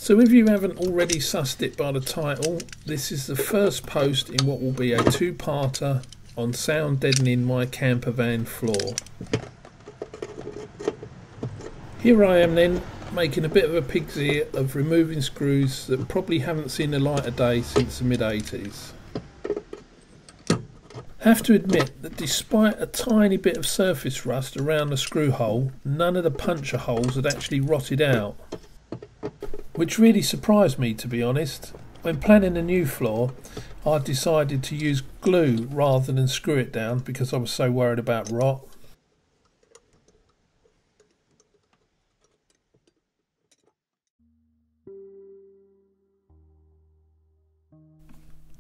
So if you haven't already sussed it by the title, this is the first post in what will be a two-parter on sound deadening my camper van floor. Here I am then, making a bit of a pig's ear of removing screws that probably haven't seen the light of day since the mid-80s. Have to admit that despite a tiny bit of surface rust around the screw hole, none of the puncture holes had actually rotted out. Which really surprised me, to be honest. When planning a new floor, I decided to use glue rather than screw it down because I was so worried about rot.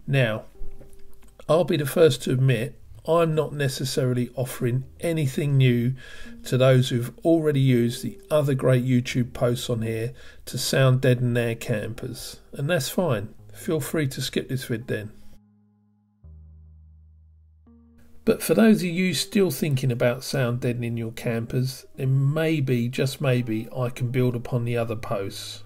Now, I'll be the first to admit I'm not necessarily offering anything new to those who've already used the other great YouTube posts on here to sound deaden their campers, and that's fine. Feel free to skip this vid then. But for those of you still thinking about sound deadening your campers, then maybe, just maybe, I can build upon the other posts.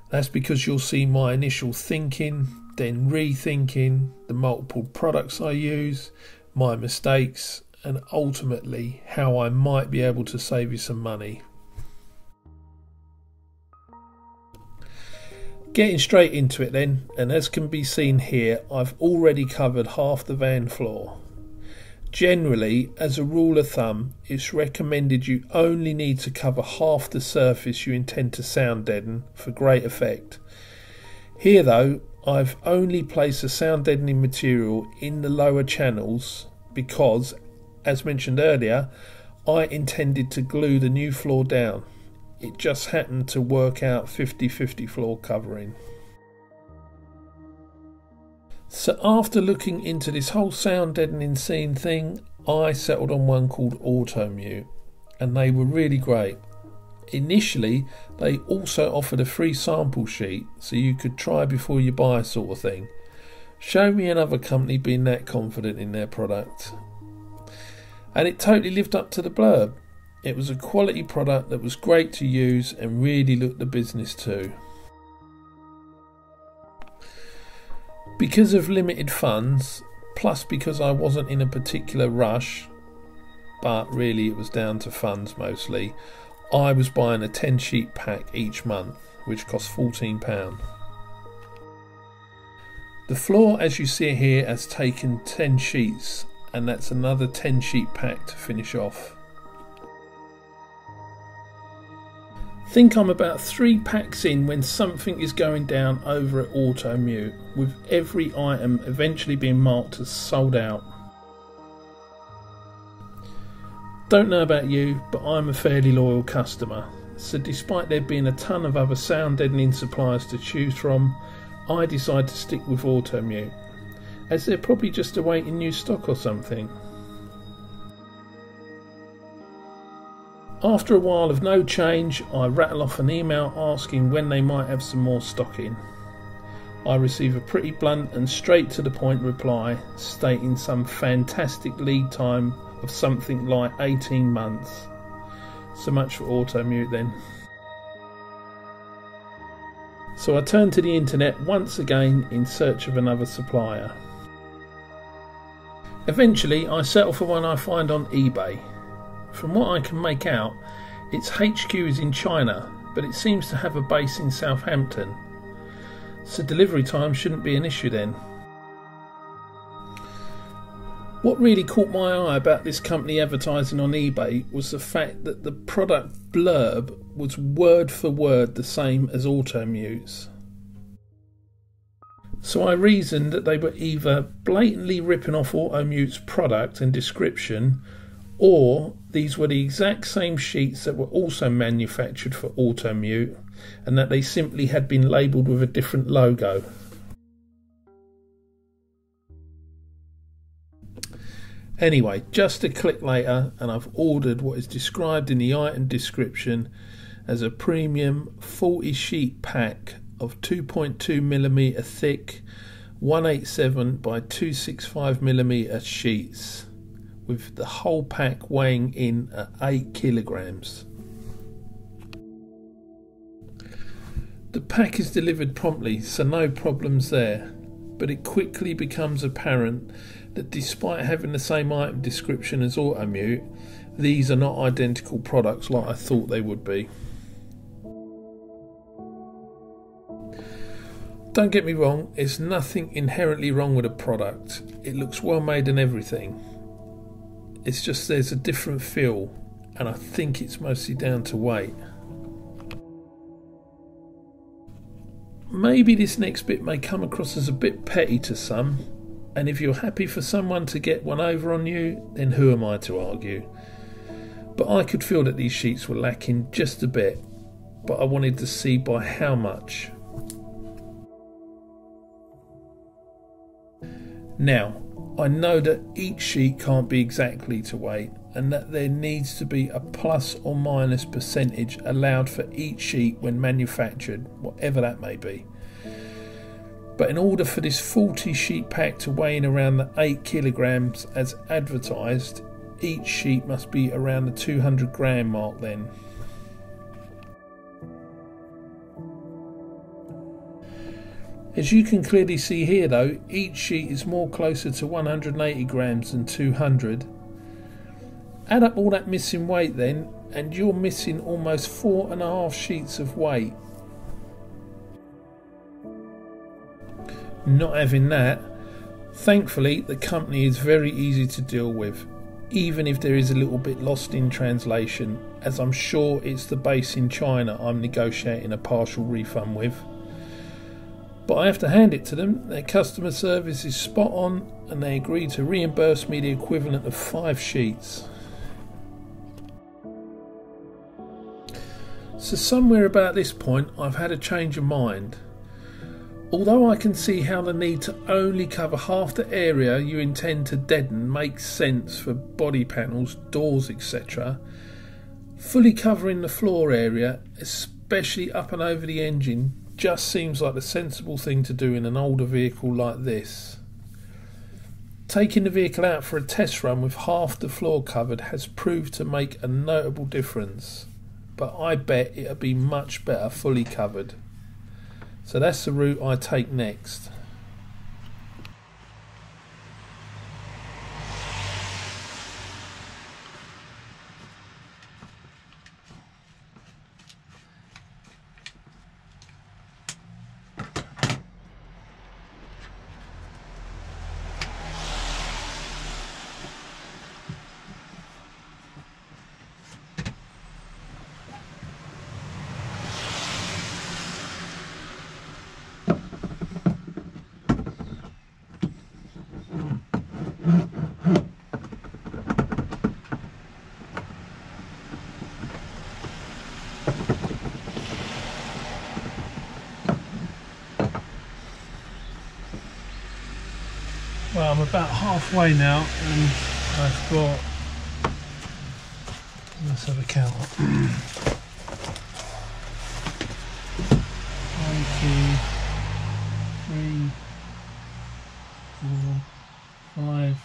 That's because you'll see my initial thinking, then rethinking, the multiple products I use, my mistakes, and ultimately how I might be able to save you some money. Getting straight into it then, and as can be seen here, I've already covered half the van floor. Generally, as a rule of thumb, it's recommended you only need to cover half the surface you intend to sound deaden for great effect. Here though, I've only placed the sound deadening material in the lower channels because, as mentioned earlier, I intended to glue the new floor down. It just happened to work out 50-50 floor covering. So after looking into this whole sound deadening scene thing, I settled on one called Auto Mute, and they were really great. Initially, they also offered a free sample sheet so you could try before you buy sort of thing. Show me another company being that confident in their product. And it totally lived up to the blurb. It was a quality product that was great to use and really looked the business too. Because of limited funds, plus because I wasn't in a particular rush, but really it was down to funds mostly, I was buying a 10 sheet pack each month, which cost £14. The floor, as you see here, has taken 10 sheets, and that's another 10 sheet pack to finish off. Think I'm about 3 packs in when something is going down over at Auto Mute, with every item eventually being marked as sold out. Don't know about you, but I'm a fairly loyal customer, so despite there being a ton of other sound deadening suppliers to choose from, I decided to stick with Auto Mute, as they're probably just awaiting new stock or something. After a while of no change, I rattle off an email asking when they might have some more stock in. I receive a pretty blunt and straight to the point reply stating some fantastic lead time of something like 18 months. So much for Auto Mute then. So I turned to the internet once again in search of another supplier. Eventually I settle for one I find on eBay. From what I can make out, its HQ is in China, but it seems to have a base in Southampton. So delivery time shouldn't be an issue then. What really caught my eye about this company advertising on eBay was the fact that the product blurb was word for word the same as Auto Mute's. So I reasoned that they were either blatantly ripping off Auto Mute's product and description, or these were the exact same sheets that were also manufactured for Auto Mute, and that they simply had been labelled with a different logo. Anyway, just a click later and I've ordered what is described in the item description as a premium 40 sheet pack of 2.2mm thick 187 by 265mm sheets, with the whole pack weighing in at 8 kilograms. The pack is delivered promptly, so no problems there, but it quickly becomes apparent that despite having the same item description as Automute, these are not identical products like I thought they would be. Don't get me wrong, there's nothing inherently wrong with a product. It looks well made and everything. It's just there's a different feel, and I think it's mostly down to weight. Maybe this next bit may come across as a bit petty to some, and if you're happy for someone to get one over on you, then who am I to argue? But I could feel that these sheets were lacking just a bit, but I wanted to see by how much. Now, I know that each sheet can't be exactly to weight, and that there needs to be a plus or minus percentage allowed for each sheet when manufactured, whatever that may be. But in order for this 40 sheet pack to weigh in around the 8 kilograms as advertised, each sheet must be around the 200 gram mark then. As you can clearly see here though, each sheet is more closer to 180 grams than 200. Add up all that missing weight then, and you're missing almost 4.5 sheets of weight. Not having that, thankfully the company is very easy to deal with, even if there is a little bit lost in translation, as I'm sure it's the base in China I'm negotiating a partial refund with. But I have to hand it to them, their customer service is spot on, and they agreed to reimburse me the equivalent of 5 sheets. So somewhere about this point I've had a change of mind. Although I can see how the need to only cover half the area you intend to deaden makes sense for body panels, doors, etc., fully covering the floor area, especially up and over the engine, just seems like the sensible thing to do in an older vehicle like this. Taking the vehicle out for a test run with half the floor covered has proved to make a notable difference, but I bet it'll be much better fully covered. So that's the route I take next. Well, I'm about halfway now, and I've got, let's have a count. 1, 2, 3, 4, 5,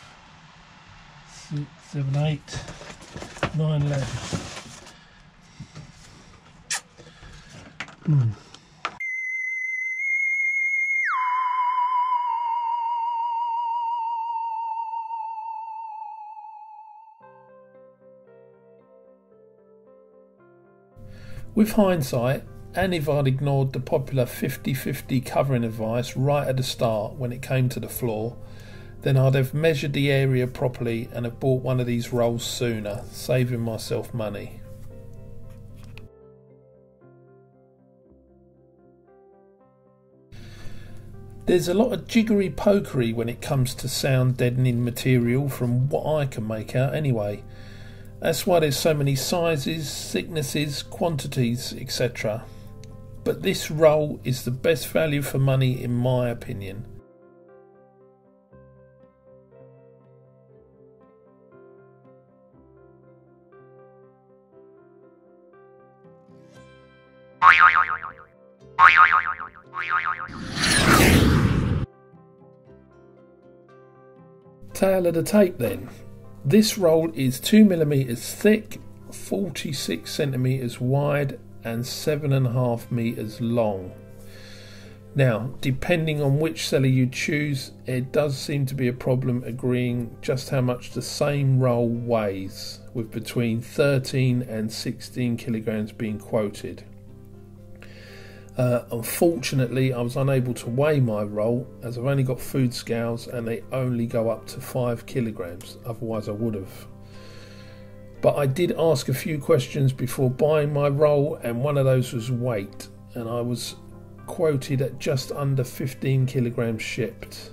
6, 7, 8, 9 left. With hindsight, and if I'd ignored the popular 50-50 covering advice right at the start when it came to the floor, then I'd have measured the area properly and have bought one of these rolls sooner, saving myself money. There's a lot of jiggery pokery when it comes to sound deadening material from what I can make out anyway. That's why there's so many sizes, thicknesses, quantities, etc. But this roll is the best value for money in my opinion. Tale of the tape then. This roll is 2mm thick, 46cm wide and 7.5 meters long. Now, depending on which seller you choose, it does seem to be a problem agreeing just how much the same roll weighs, with between 13 and 16 kilograms being quoted. Unfortunately, I was unable to weigh my roll as I've only got food scales and they only go up to 5 kilograms, otherwise I would have. But I did ask a few questions before buying my roll, and one of those was weight, and I was quoted at just under 15 kilograms shipped.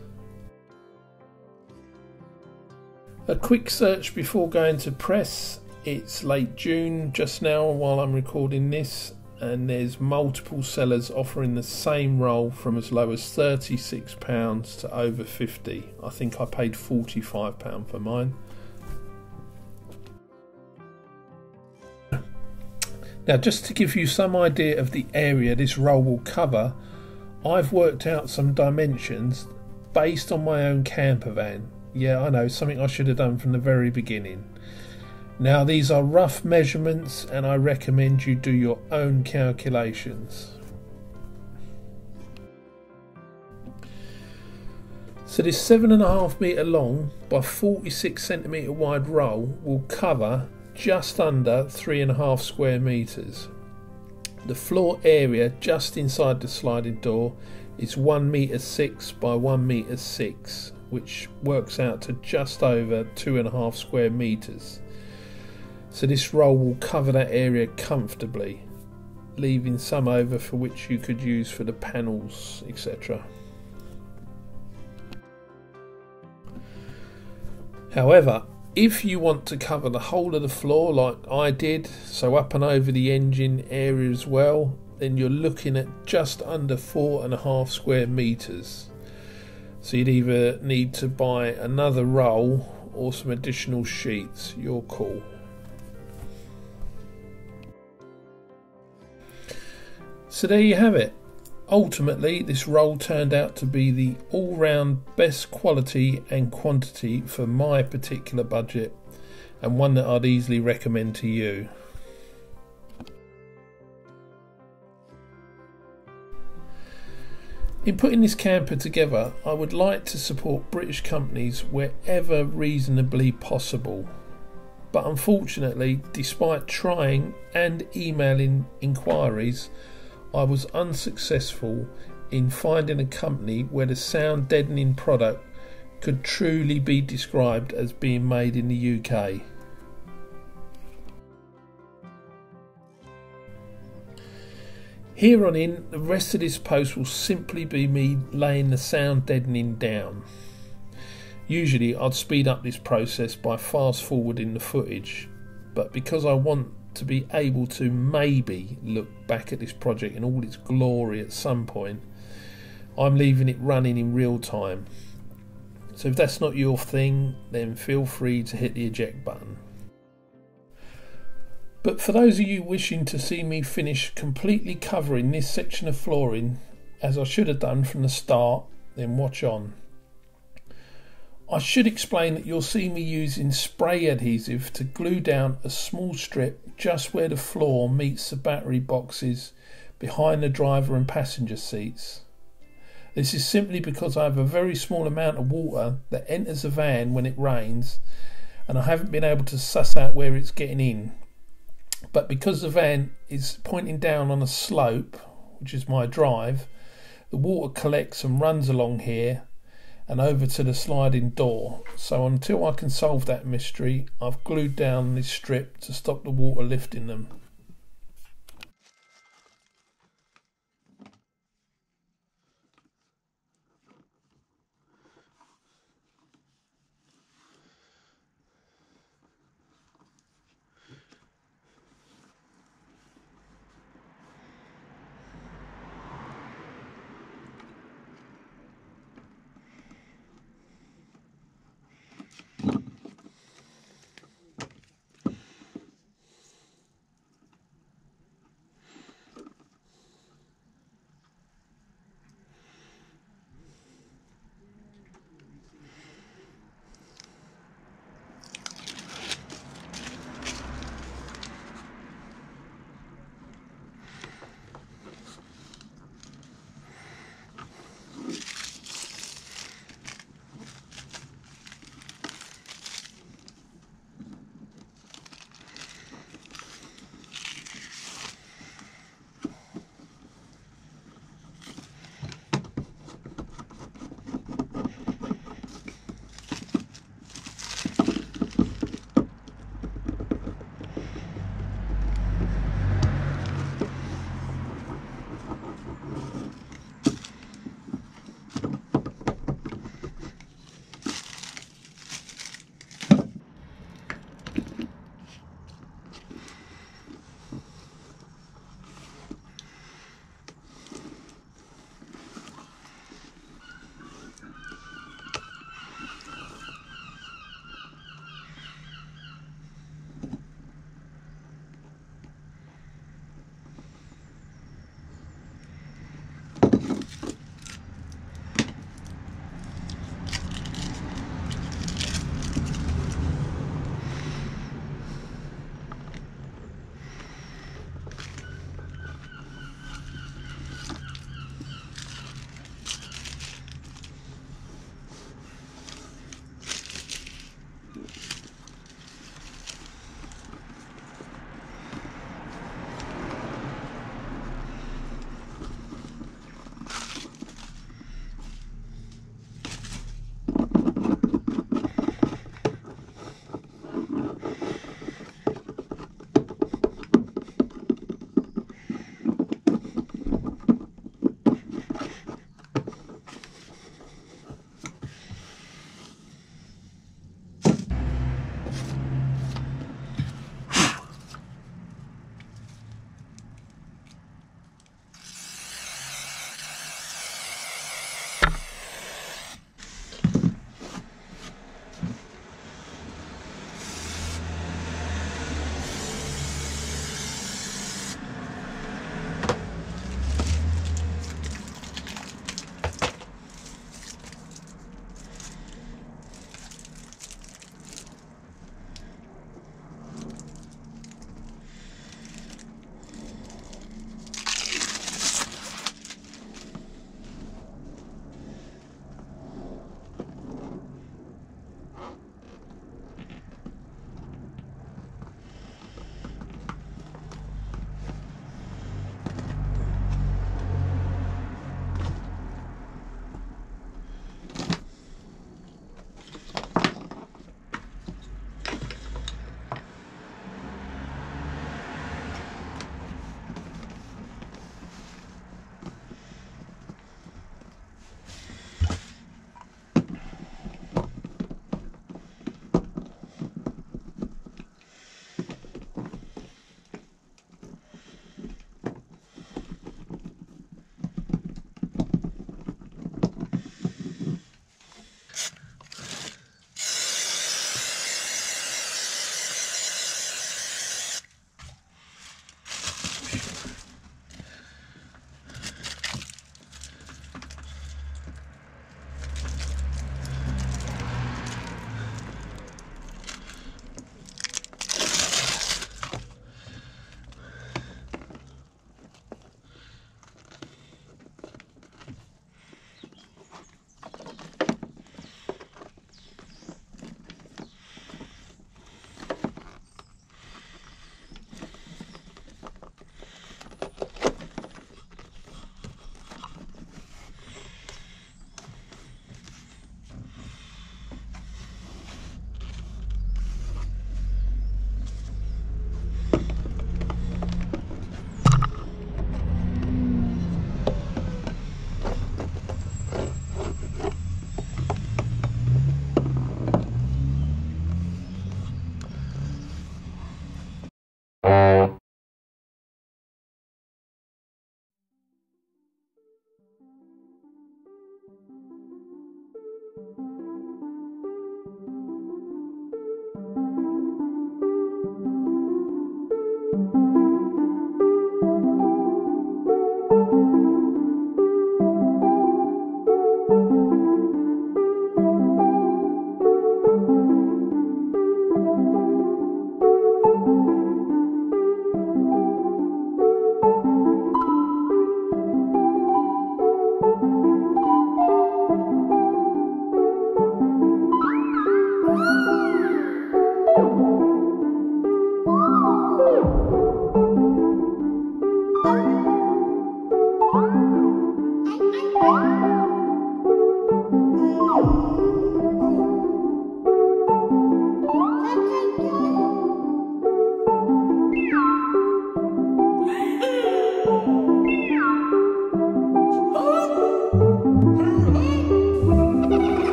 A quick search before going to press. It's late June just now while I'm recording this, and there's multiple sellers offering the same roll from as low as £36 to over 50. I think I paid £45 for mine. Now, just to give you some idea of the area this roll will cover, I've worked out some dimensions based on my own camper van. Yeah, I know, something I should have done from the very beginning. Now, these are rough measurements and I recommend you do your own calculations. So this 7.5 metre long by 46 centimetre wide roll will cover just under 3.5 square metres. The floor area just inside the sliding door is 1 metre 6 by 1 metre 6, which works out to just over 2.5 square metres. So this roll will cover that area comfortably, leaving some over for which you could use for the panels, etc. However, if you want to cover the whole of the floor like I did, so up and over the engine area as well, then you're looking at just under 4.5 square metres. So you'd either need to buy another roll or some additional sheets, your call. So there you have it. Ultimately, this roll turned out to be the all-round best quality and quantity for my particular budget, and one that I'd easily recommend to you. In putting this camper together, I would like to support British companies wherever reasonably possible. But unfortunately, despite trying and emailing inquiries, I was unsuccessful in finding a company where the sound deadening product could truly be described as being made in the UK. Here on in, the rest of this post will simply be me laying the sound deadening down. Usually I'd speed up this process by fast forwarding the footage, but because I want to be able to maybe look back at this project in all its glory at some point, I'm leaving it running in real time. So if that's not your thing, then feel free to hit the eject button. But for those of you wishing to see me finish completely covering this section of flooring, as I should have done from the start, then watch on. I should explain that you'll see me using spray adhesive to glue down a small strip just where the floor meets the battery boxes behind the driver and passenger seats. This is simply because I have a very small amount of water that enters the van when it rains, and I haven't been able to suss out where it's getting in. But because the van is pointing down on a slope, which is my drive, the water collects and runs along here and over to the sliding door. So until I can solve that mystery, I've glued down this strip to stop the water lifting them.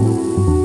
you.